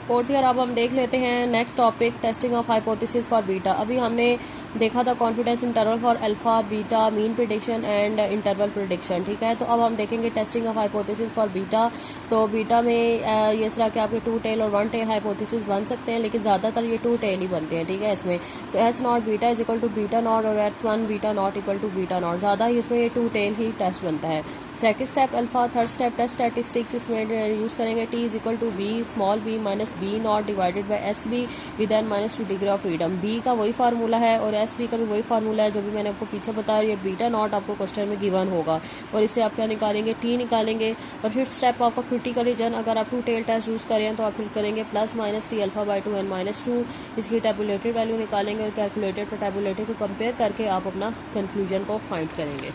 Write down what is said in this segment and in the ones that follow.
Fourth year अब हम देख लेते हैं next topic testing of hypothesis for beta. अभी हमने देखा था confidence interval for alpha beta mean prediction and interval prediction, ठीक है। तो अब हम देखेंगे testing of hypothesis for beta. तो बीटा में ये इस तरह के आपके 2 टेल और 1 टेल हाइपोथेसिस बन सकते हैं, लेकिन ज़्यादातर ये 2 टेल ही बनते हैं, ठीक है। इसमें तो H not beta is equal to beta not और H one beta not equal to beta not, ज़्यादा ही इसमें ये 2 टेल ही टेस्ट बनता है। Second step alpha, third step test statistics, इसमें यूज़ करेंगे T is equal to B small B minus B not divided by S B with N minus 2 degree of freedom. B का वही formula है और S B का भी वही formula है जो भी मैंने आपको पीछे बताया। ये बीटा नॉट आपको क्वेश्चन में गिवन होगा और इसे आप क्या निकालेंगे, टी निकालेंगे। और फिफ्थ स्टेप आपका क्रिटिकल रीजन, अगर आप 2 टेल टेस्ट यूज़ करें तो आप फिर करेंगे plus minus T alpha by 2 N minus 2, इसकी टेबुलेटेड वैल्यू निकालेंगे और कैलकुलेटेड तो टेबुलेटेड को कंपेयर करके आप अपना कंक्लूजन को फाइंड करेंगे।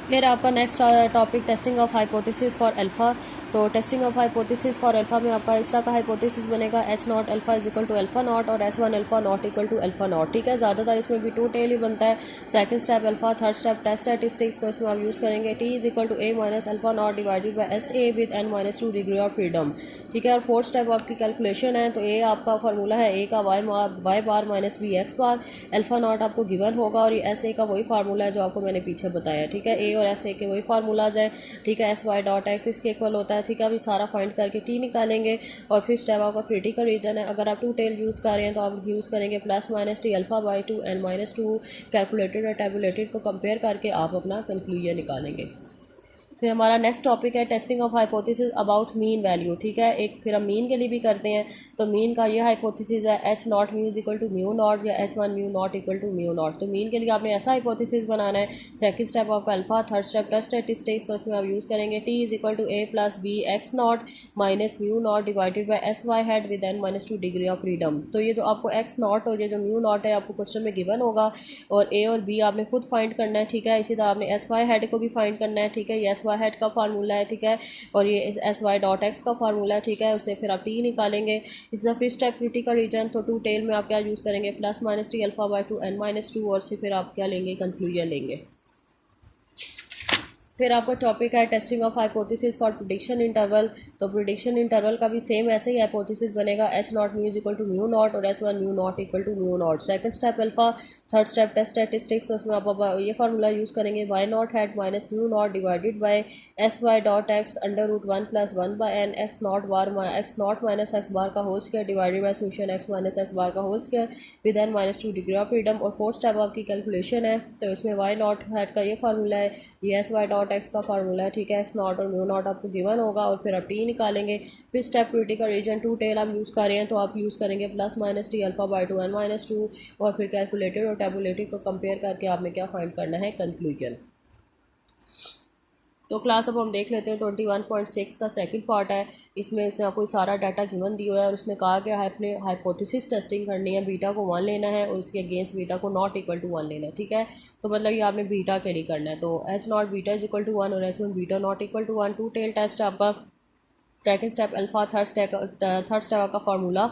फिर आपका next topic testing of hypothesis for alpha. तो testing of hypothesis for alpha में आपका इस तरह का हाइपोथेसिस बनेगा, H not alpha is equal to alpha not और H one alpha not equal to alpha not, ठीक है। ज़्यादातर इसमें भी 2 टेल ही बनता है। Second step alpha, third step test statistics, तो इसमें आप यूज़ करेंगे T is equal to A minus alpha not divided by S A with N minus 2 degree of freedom, ठीक है। और फोर्थ स्टेप आपकी कैलकुलेशन है, तो ए आपका फार्मूला है ए का Y bar minus B X bar, alpha not आपको गिवन होगा और ये एस ए का वही फार्मूला है जो आपको मैंने पीछे बताया, ठीक है। ए और एस ए के वही फार्मूलाज हैं, ठीक है। एस वाई डॉट एक्स इसके इक्वल होता है, ठीक है। अभी सारा फाइंड करके टी निकालेंगे और फिर स्टेप आपका क्रिटिकल रीजन है। अगर आप 2 टेल यूज़ कर रहे हैं तो आप यूज़ करेंगे plus minus T alpha by 2 N minus 2, calculated और टेबुलेटेड को कंपेयर करके आप अपना कंक्लूजन निकालेंगे। फिर हमारा नेक्स्ट टॉपिक है testing of hypothesis about mean value, ठीक है। एक फिर हम मीन के लिए भी करते हैं। तो मीन का ये हाइपोथेसिस है H naught mu is equal to mu naught या H one mu not equal to mu naught. तो मीन के लिए आपने ऐसा हाइपोथेसिस बनाना है। सेकंड स्टेप आपका alpha, third step test statistics, तो इसमें आप यूज़ करेंगे T is equal to A plus B X naught minus mu naught divided by S Y hat with N minus 2 degree of freedom. तो ये जो आपको x not और ये जो म्यू नॉट है आपको क्वेश्चन में गिवन होगा और ए और बी आपने खुद फाइंड करना है, ठीक है। इसी तरह आपने एस वाई हेड को भी फाइंड करना है, ठीक है। ये एस वाई हेड का फार्मूला है, ठीक है। और ये एस वाई डॉट एक्स का फार्मूला है, ठीक है। उससे फिर आप टी निकालेंगे। इस तरह फिर स्टेप क्रिटिकल रीजन, तो 2 टेल में आप क्या यूज़ करेंगे plus minus T alpha by 2 N minus 2 और से फिर आप क्या लेंगे कंक्लूजन लेंगे। फिर आपका टॉपिक है testing of hypothesis for prediction interval. तो प्रिडिक्शन इंटरवल का भी सेम ऐसे ही हाइपोथेसिस बनेगा, H naught mu is equal to mu naught और H one mu not equal to mu naught. Second step alpha, third step test statistics, तो उसमें आप ये फार्मूला यूज़ करेंगे Y naught hat minus mu naught divided by S Y dot X under root 1 plus 1 by N x naught bar X naught minus X bar का whole square divided by summation X minus X bar का whole square with N minus 2 degree of freedom. और fourth step आपकी calculation है, तो इसमें Y naught had का ये formula है, ये एस वाई डॉट एक्स का फार्मूला, ठीक है। एक्स नॉट और म्यू नॉट आपको गिवन होगा और फिर आप टी निकालेंगे। फिर स्टेप क्रिटिकल रीजन, 2 टेल आप यूज़ कर रहे हैं तो आप यूज़ करेंगे plus minus T alpha by 2 N minus 2 और फिर कैलकुलेटेड और टेबुलेटेड को कंपेयर करके आपने क्या फाइंड करना है कंक्लूजन। तो क्लास अब हम देख लेते हैं 21.6 का सेकंड पार्ट है। इसमें इसने आपको सारा डाटा गिवन दिया है और उसने कहा कि आपने हाइपोथेसिस टेस्टिंग करनी है, बीटा को 1 लेना है और उसके अगेंस्ट बीटा को नॉट इक्वल टू 1 लेना है, ठीक है। तो मतलब ये आपने बीटा के लिए करना है। तो H not beta is equal to 1 और H one beta not equal to 1, 2 tail test आपका। Second step alpha, third step आपका फार्मूला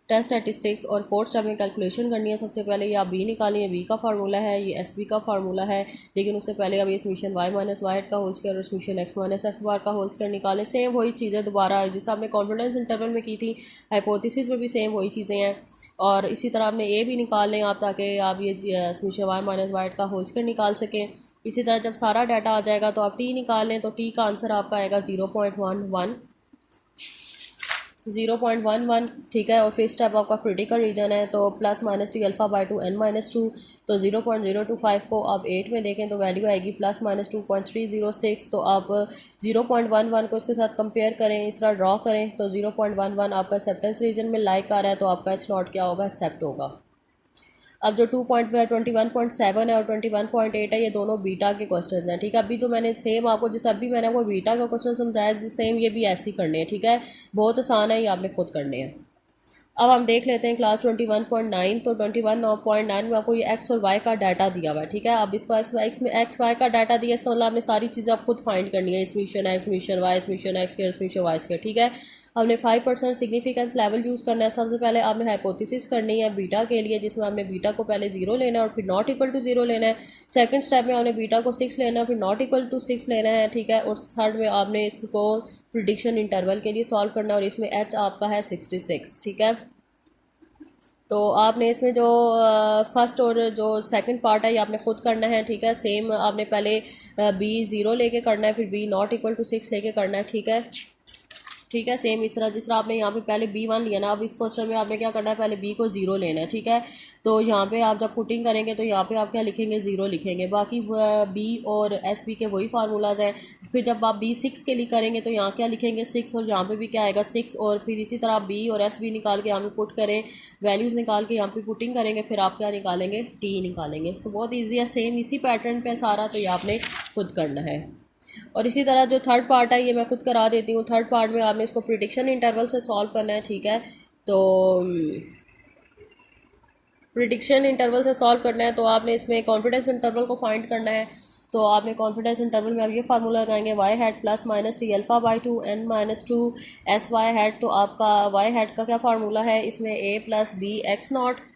टेस्ट स्टैटिस्टिक्स और फोर्थ स्टेप में कैलकुलेशन करनी है। सबसे पहले ये आप बी निकालिए, बी का फार्मूला है, ये एस बी का फार्मूला है, लेकिन उससे पहले अब ये समीशन वाई माइनस वाई का होल स्क्वायर और summation X minus X bar का होल स्क्वायर निकालें। सेम वही चीज़ें दोबारा जिस आपने कॉन्फिडेंस इंटरवल में की थी, हाइपोथेसिस में भी सेम वही चीज़ें हैं। और इसी तरह आपने ए भी निकाल लें आप, ताकि आप ये समीशन वाई माइनस वाई का होल स्क्वायर निकाल सकें। इसी तरह जब सारा डाटा आ जाएगा तो आप टी निकाल लें, तो टी का आंसर आपका आएगा 0.11, ठीक है। और फिर स्टेप आपका क्रिटिकल रीजन है, तो plus minus T alpha by 2 N minus 2, तो 0.025 को आप 8 में देखें तो वैल्यू आएगी प्लस माइनस 2.306। तो आप 0.11 को इसके साथ कंपेयर करें, इस तरह ड्रॉ करें, तो 0.11 आपका एक्सेप्टेंस रीजन में लाइक आ रहा है, तो आपका एच नॉट क्या होगा, एक्सेप्ट होगा। अब जो 21.7 है और 21.8 है, ये दोनों बीटा के क्वेश्चंस हैं, ठीक है। अभी जो मैंने सेम आपको जैसे अभी मैंने आपको बीटा का क्वेश्चन समझाया, सेम ये भी ऐसे ही करने हैं, ठीक है। बहुत आसान है, ये आपने खुद करने हैं। अब हम देख लेते हैं क्लास 21.9। तो 21.9 में आपको ये एक्स और वाई का डाटा दिया हुआ है, ठीक है। अब इसको एक्स में एक्स वाई का डाटा दिया, इसका मतलब आपने सारी चीज़ें आप खुद फाइंड करनी है, इसमिशन एक्स, मिशन वाई, इसमिशन एक्स के, इसमिशन वाई के, ठीक है। आपने 5% सिग्निफिकेंस लेवल यूज़ करना है। सबसे पहले आपने हाइपोथेसिस करनी है बीटा के लिए, जिसमें आपने बीटा को पहले 0 लेना है और फिर नॉट इक्वल टू 0 लेना है। सेकंड स्टेप में आपने बीटा को 6 लेना है, फिर नॉट इक्वल टू 6 लेना है, ठीक है। और थर्ड में आपने इसको प्रिडिक्शन इंटरवल के लिए सॉल्व करना है और इसमें एच आपका है 66, ठीक है। तो आपने इसमें जो फर्स्ट और जो सेकंड पार्ट है ये आपने खुद करना है, ठीक है। सेम आपने पहले बी 0 लेके करना है, फिर बी नॉट इक्वल टू 6 लेके करना है, ठीक है। ठीक है, सेम इस तरह जिस तरह आपने यहाँ पे पहले B1 लिया ना, अब इस क्वेश्चन में आपने क्या करना है, पहले B को 0 लेना है, ठीक है। तो यहाँ पे आप जब पुटिंग करेंगे तो यहाँ पे आप क्या लिखेंगे, 0 लिखेंगे। बाकी B और SB के वही फार्मूलाज हैं। फिर जब आप B6 के लिए करेंगे तो यहाँ क्या लिखेंगे, 6, और यहाँ पे भी क्या आएगा, 6। और फिर इसी तरह B और SB निकाल के यहाँ पे पुट करें, वैल्यूज़ निकाल के यहाँ पे पुटिंग करेंगे, फिर आप क्या निकालेंगे, T निकालेंगे। सो बहुत ईजी है, सेम इसी पैटर्न पे सारा, तो ये आपने खुद करना है। और इसी तरह जो थर्ड पार्ट है ये मैं खुद करा देती हूँ। थर्ड पार्ट में आपने इसको प्रिडिक्शन इंटरवल से सॉल्व करना है, ठीक है। तो प्रिडिक्शन इंटरवल से सॉल्व करना है तो आपने इसमें कॉन्फिडेंस इंटरवल को फाइंड करना है। तो आपने कॉन्फिडेंस इंटरवल में आप ये फार्मूला लगाएंगे, Y hat plus minus T alpha by 2 n minus 2 S Y hat. तो आपका वाई हैट का क्या फार्मूला है, इसमें a plus B X not,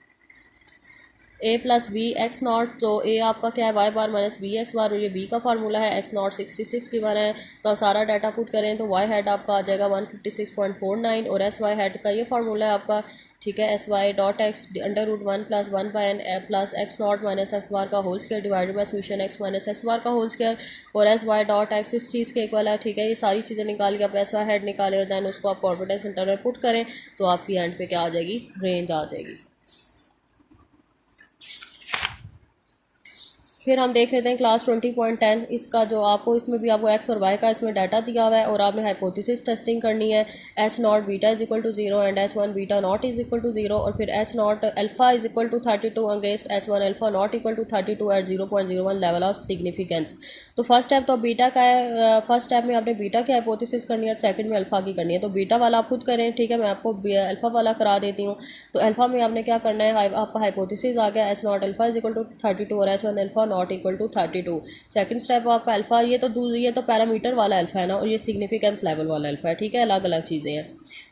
A plus B X not. तो ए आपका क्या है, Y bar minus B X bar, और ये बी का फार्मूला है एक्स नॉट 66 की बार है। तो सारा डाटा पुट करें तो वाई हेड आपका आ जाएगा 156.49, और एस वाई हेड का ये फार्मूला है आपका, ठीक है। S Y dot X under root 1 plus 1 by N plus X naught minus X bar का whole square divided by summation X minus X bar का होल स्क्वायर, और एस वाई डॉट एक्स इस चीज़ के इक्वल है, ठीक है। ये सारी चीज़ें निकाल के आप एस वाई हेड निकालें और दैन उसको आप कॉन्फिडेंस इंटरवल पुट करें तो आपकी एंड पे क्या आ जाएगी, रेंज आ जाएगी। फिर हम देख लेते हैं क्लास 20.10। इसका जो आपको इसमें भी आपको एक्स और वाई का इसमें डाटा दिया हुआ है और आपने हाइपोथेसिस टेस्टिंग करनी है। H not beta is equal to 0 and H1 beta not is equal to 0, और फिर H not alpha is equal to 32 against H1 alpha not equal to 32 at 0.01 level of significance. तो first step तो beta का है, first step में आपने beta की hypothesis करनी है और सेकंड में अल्फा की करनी है। तो बीटा वाला आप खुद करें, ठीक है। मैं आपको अल्फा वाला करा देती हूँ। तो अल्फा में आपने क्या करना है, आपका हाइपोथेसिस आ गया H not alpha is equal to 32 और H1 alpha not equal to 32। Second step आपका अल्फा, ये तो पैरामीटर वाला अल्फा है ना, और ये सिग्निफिकेंस लेवल वाला अल्फा है, ठीक है। अलग अलग चीज़ें हैं।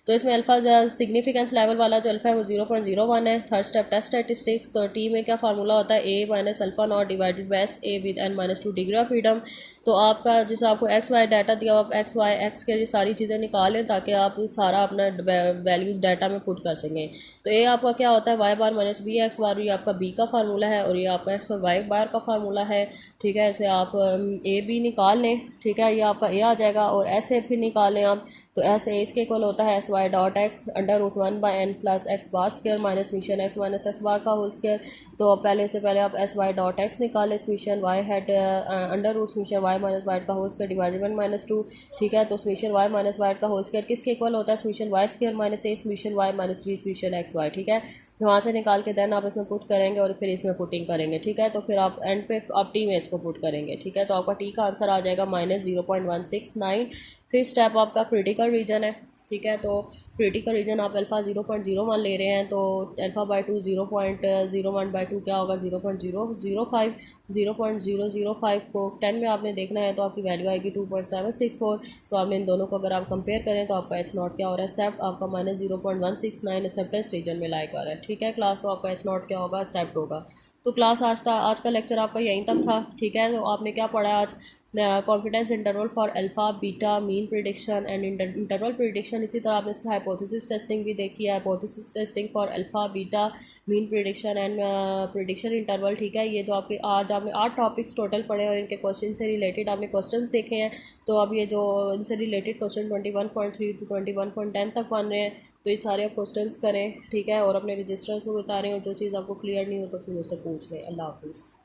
तो इसमें अल्फा सिग्निफिकेंस लेवल वाला जो अल्फा है वो 0.01 है। Third step test statistics. तो टी में क्या फार्मूला होता है, A minus alpha not divided by S A with n minus 2 degree of freedom. तो आपका जैसे आपको एक्स वाई डाटा दिया, आप एक्स वाई एक्स के लिए सारी चीज़ें निकालें ताकि आप सारा अपना वैल्यूज डाटा में पुट कर सकें। तो ए आपका क्या होता है, Y bar minus B X बार, ये आपका बी का फार्मूला है, और ये आपका एक्स और वाई बार का फार्मूला है, ठीक है। ऐसे आप ए बी निकाल लें, ठीक है। ये आपका ए आ जाएगा, और एस ए फिर निकाल लें आप। तो एस ए इसके इक्वल होता है S Y dot X under root 1 by N plus X bar square minus summation X minus X bar का होल स्क्वायर। तो पहले से पहले आप एस वाई डॉट एक्स निकालें, summation Y hat under root summation Y minus Y का whole square divided 1 minus 2, ठीक है। तो समीशन वाई माइनस वाई का होल स्क्वायर किसके इक्वल होता है, समीशन वाई स्क्वायर माइनस ए summation Y minus B summation X Y, ठीक है। वहाँ से निकाल के देन आप इसमें पुट करेंगे और फिर इसमें पुटिंग करेंगे, ठीक है। तो फिर आप एंड पे आप टी में इसको पुट करेंगे, ठीक है। तो आपका टी का आंसर आ जाएगा माइनस 0.169। फिर स्टेप आपका क्रिटिकल रीजन है, ठीक है। तो क्रिटिकल रीजन आप अल्फ़ा 0.01 ले रहे हैं, तो अल्फ़ा बाई 2 0.01 बाई 2 क्या होगा, 0.005। 0.005 को 10 में आपने देखना है तो आपकी वैल्यू आएगी 2.764। तो आपने इन दोनों को अगर आप कंपेयर करें तो आपका एच नॉट क्या हो रहा है, सेप्ट आपका माइनस 0.169 एक्सेप्टेंस रीजन में लाइक आ रहा है, ठीक है। क्लास तो आपका एच नॉट क्या होगा, सेप्ट होगा। तो क्लास आज का लेक्चर आपका यहीं तक था, ठीक है। तो आपने क्या पढ़ा आज, confidence interval for alpha beta mean prediction and interval prediction. इसी तरह आपने इसका हाइपोथेसिस टेस्टिंग भी देखी है, hypothesis testing for alpha beta mean prediction and prediction interval, ठीक है। ये जो आपके आज आपने 8 टॉपिक्स टोटल पढ़े और इनके क्वेश्चन से रिलेटेड आपने क्वेश्चंस देखे हैं। तो अब ये जो इनसे रिलेटेड क्वेश्चन 21.3 टू 21.10 तक बन रहे हैं, तो ये सारे आप क्वेश्चंस करें, ठीक है। और अपने रजिस्टर्स को बता रहे हैं, और जो चीज़ आपको क्लियर नहीं हो तो फिर उससे पूछ लें। अल्लाह हाफिज़।